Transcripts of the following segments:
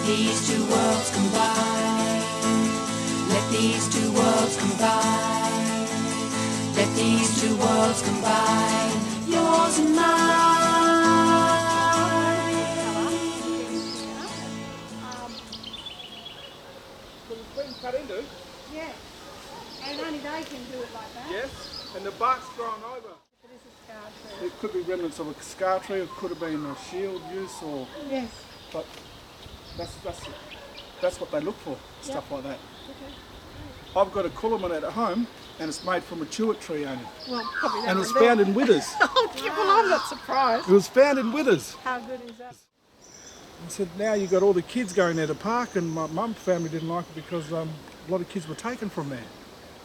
these two worlds combine. Let these two worlds combine. Let these two worlds combine. Yours and mine. So it's been cut into? Yeah. And only they can do it like that. Yes. And the bark's grown over. It is a scar tree. It could be remnants of a scar tree, it could have been a shield use, or Yes. but that's what they look for, stuff like that. Okay. I've got a coolamon at home, and it's made from a chewit tree only. Well, probably that And it was one there. found in withers. Oh, yeah, well, I'm not surprised. It was found in withers. How good is that? I said, now you've got all the kids going there to park, and my mum's family didn't like it because a lot of kids were taken from there.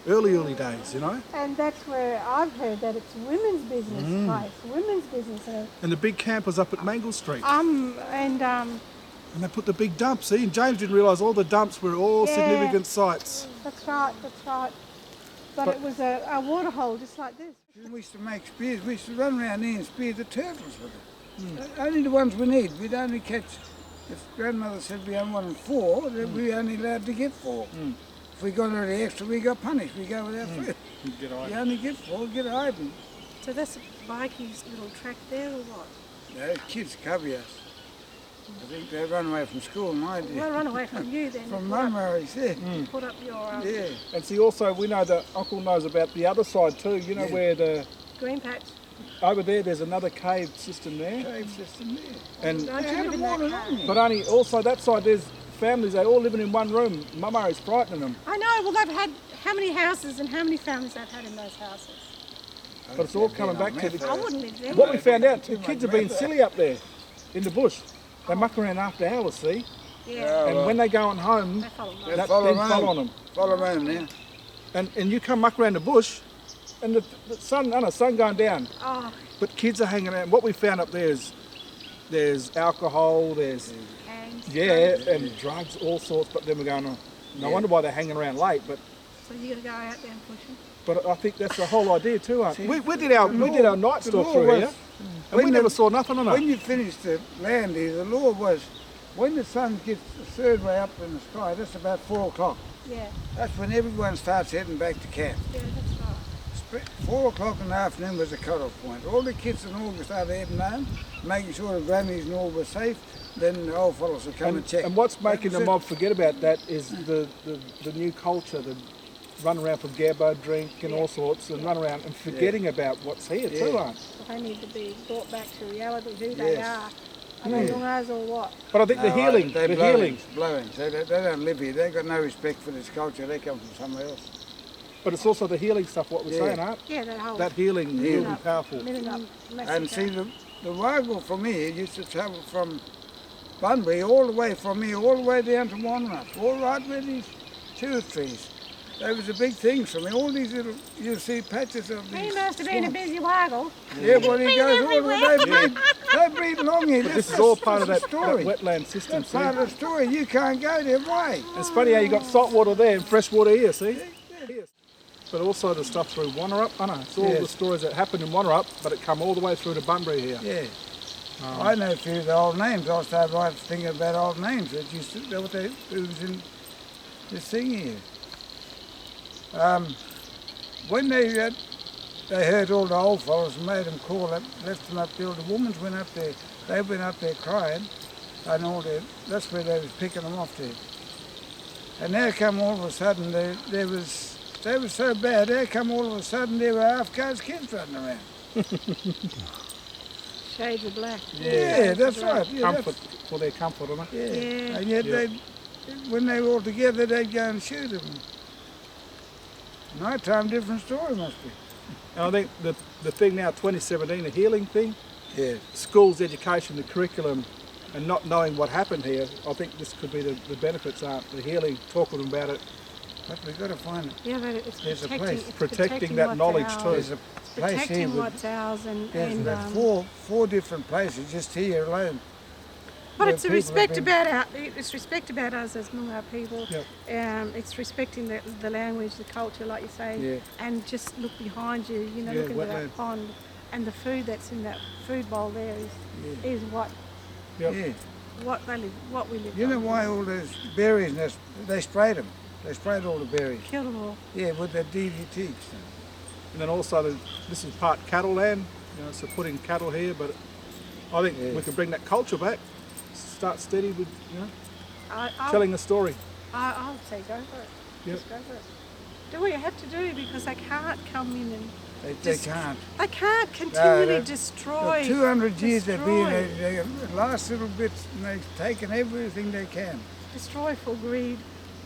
Early days, you know. And that's where I've heard that it's women's business place, women's business. And the big camp was up at Mangle Street. And And they put the big dumps in. James didn't realise all the dumps were all Yeah. significant sites. that's right. But it was a water hole just like this. We used to make spears. We used to run around here and spear the turtles with it. Only the ones we need. We'd only catch, if grandmother said we only wanted 4, then we were only allowed to get 4. If we got any extra, we got punished. We go without food. You only get 4, get hiding. So that's Mikey's little track there or what? Those kids cover us. I think they run away from school, my dear. Well, run away from you then. From Mum, he said. Put up your Yeah. And see, also, we know that Uncle knows about the other side too. You know where green patch. over there's another cave system there. Cave system there. And Don't They you had live in them all that along cave? but only also that side there's families, they all living in one room. Mama is frightening them. I know. Well, they've had how many houses and how many families they've had in those houses? But it's all coming back to I the... wouldn't live there. What we found out, the kids have been silly up there in the bush. They muck around after hours, see? Yeah. And when they're going home, They follow They that follow then around. follow on them. Follow around now. And you come muck around the bush, and the sun going down. Oh, But kids are hanging around. What we found up there is there's alcohol, there's and and drugs, all sorts. But then we're going, oh, no wonder why they're hanging around late. But so you're gonna go out there and push them. I think that's the whole idea too, aren't we? See, We did our night the stalk law through was- here, and when we the- never saw nothing on When it. you finish the land here, the law was when the sun gets the third way up in the sky, that's about 4 o'clock. Yeah. That's when everyone starts heading back to camp. Yeah, that's right. 4 o'clock in the afternoon was the cut-off point. All the kids in August started heading home, making sure the grannies and all were safe. Then the old fellows would come and check. And what's making the That's it. mob forget about that is the new culture, the run around for gabbo, drink and all sorts, and run around and forgetting about what's here too, Yeah. aren't? They need to be brought back to reality, who they Yes. are. Are they Noongars or what? But I think the healing. They're They don't live here. They've got no respect for this culture. They come from somewhere else. But it's also the healing stuff, what we're Yeah. saying, aren't? Yeah, that whole That healing will be Minninup- powerful. Minninup Massacre. And see, the Waggle from here used to travel from Bunbury all the way from here, all the way down to Wanrup, all right where these chewit trees. They was the big things from here. All these little, you see patches of these. He must have been a swamps. busy waggle. Yeah, well, he goes all the everywhere. way. They breed along here. But this is all part of that story. wetland system, That's see? part of the story. You can't go their way. It's funny how you got salt water there and fresh water here, see? Yes. But also the stuff through Wannerup, I know, it's all Yes. the stories that happened in Wannerup, but it come all the way through to Bunbury here. Yeah. I know a few of the old names. I started right thinking about old names. It used to, that what it was in this thing here. When they heard all the old fellows and made them call up, left them up there, the women went up there. They went up there crying, and all that. That's where they was picking them off there. And now come all of a sudden, they were so bad. There come all of a sudden, there were half-caste kids running around. Shades of black. Yeah, that's right. Yeah, Comfort, for their comfort, isn't it? Yeah. And yet when they were all together, they'd go and shoot them. Night time, different story must be. And I think the thing now, 2017, the healing thing, Yeah. schools, education, the curriculum, and not knowing what happened here, I think this could be the benefits, aren't the healing, talking about it, But we've got to find it. Yeah, but it's There's a protecting, place. it's Protecting that what's knowledge ours. too. There's a It's place here protecting with what's ours there's and about four different places just here alone. but where it's a people have respect been- about it's respect about us as Noongar people. Yep. It's respecting the language, the culture, like you say, Yeah. and just look behind you. You know, Yeah, look into wetland. that pond, and the food that's in that food bowl there is what. Yep. Yeah. what we live. You know why all those berries, they sprayed them. They sprayed all the berries. Killed them all. Yeah, with the DDT. And then also, this is part cattle land, you know, so putting cattle here, but I think we can bring that culture back, start steady with, you know, telling the story. I'll say go for it. Yep. Just go for it. Do what you have to do because they can't come in and They can't. They can't continually destroy. 200 years they've been, destroy. the last little bits, and they've taken everything they can. Destroy for greed,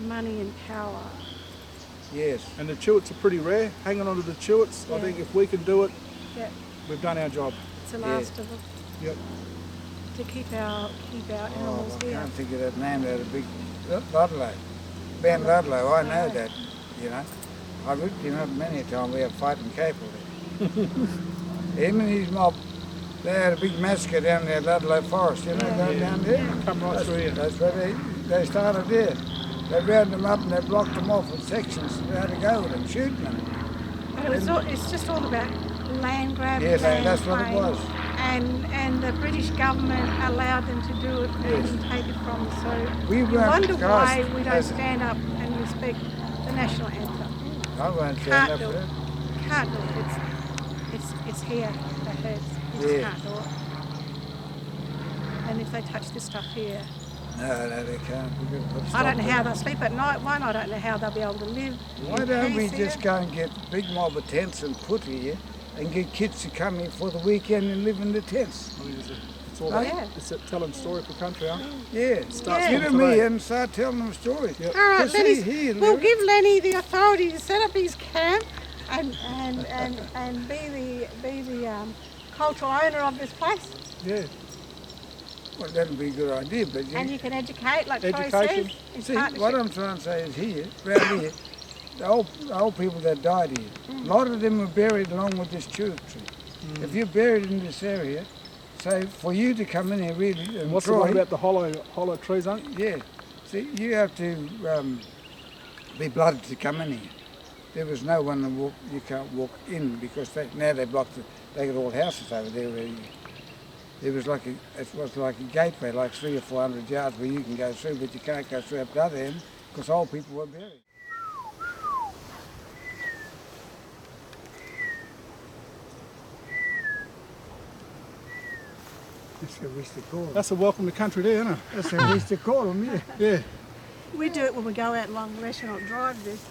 money and power. Yes. And the chewits are pretty rare, hanging on to the chewits. I think if we can do it, we've done our job. It's the last of them. Yep. To keep our animals I here. can't think of that name, that a big Ludlow. Ben Ludlow, I know that, you know. I've looked him up many a time. We have fighting Capel there. Him and his mob, they had a big massacre down there at Ludlow Forest, you know, down there. Come right through here. That's where they started there. They rounded them up and they blocked them off in sections. They had to go with them, shooting them. But it's just all about land grab. Yes, land that's what it claim. was. And the British government allowed them to do it and take it from us. So We you weren't wonder why cast we don't as- stand up and respect the national anthem. I won't say Can't enough do for it. that. Can't do it. It's here that hurts. You just Yeah. can't do it. And if they touch this stuff here, No, they can't. We've got to I stop don't know how it. they'll sleep at night. One, I don't know how they'll be able to live. Why in don't we peace just here. go and get a big mob of tents and put here and get kids to come here for the weekend and live in the tents? I mean, it's all Oh, about, yeah. it's a telling story for country, huh? Yeah, Starts get from them here today. and start telling them stories. Yep. All right, Because Lenny's, here, we'll Larry- give Lenny the authority to set up his camp and be the cultural owner of this place. Yeah. Well, that'd be a good idea, but And you can educate, like Troy Education. says. in see, what partnership. I'm trying to say is here, around here, the old people that died here, a lot of them were buried along with this tulip tree. If you're buried in this area, so for you to come in here really, and What's the Troy, one about the hollow trees, huh? yeah, see, you have to be blooded to come in here. There was no one to walk, you can't walk in because now they blocked it. They got all houses over there where it was like a gateway, like 300 or 400 yards where you can go through, but you can't go through up the other end because old people were buried. That's what we used to call them. That's a welcome to country there, isn't it? That's what we used to call them, yeah. Yeah. We do it when we go out along Restaurant Drive. This.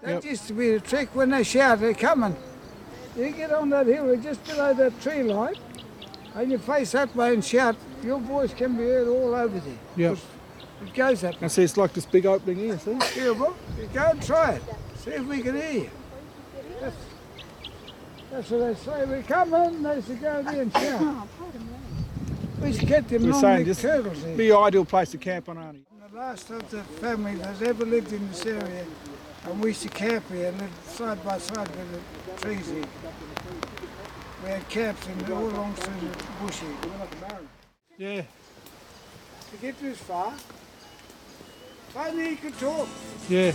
That used to be the trick when they shout, they're coming. You get on that hill just below that tree line and you face that way and shout, your voice can be heard all over there. Yep. It goes that way. And see, it's like this big opening here, see? Yeah, well, you go and try it. See if we can hear you. That's what they say. We're coming. They used to go there and shout. We used to get them We're long saying necked just turtles here. be an ideal place to camp on, aren't The last of the family that's ever lived in this area, and we used to camp here and live side by side with the trees here. We had camps in all along through the bush here. Yeah. To get this far, if only he could talk. Yeah.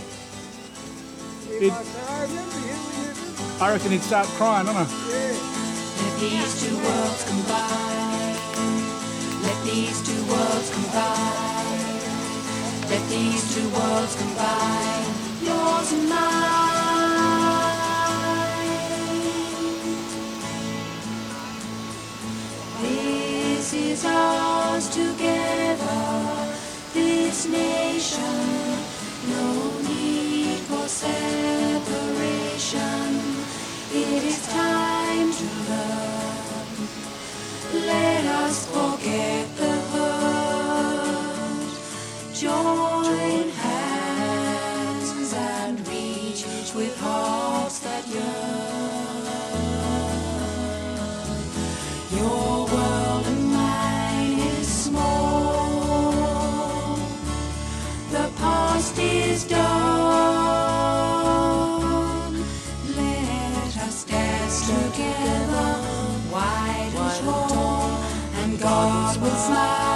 He It- might say, I remember you when you did. I reckon he'd start crying, don't I? Yeah. Let these two worlds combine. Let these two worlds combine. Let these two worlds combine. Yours and mine. This is ours together. This nation. No need for separation. It is time to learn. Let us forget the hurt. Join hands and reach with hearts that yearn. Your world and mine is small. The past is done. Let us dance together, wide and tall, and God will smile.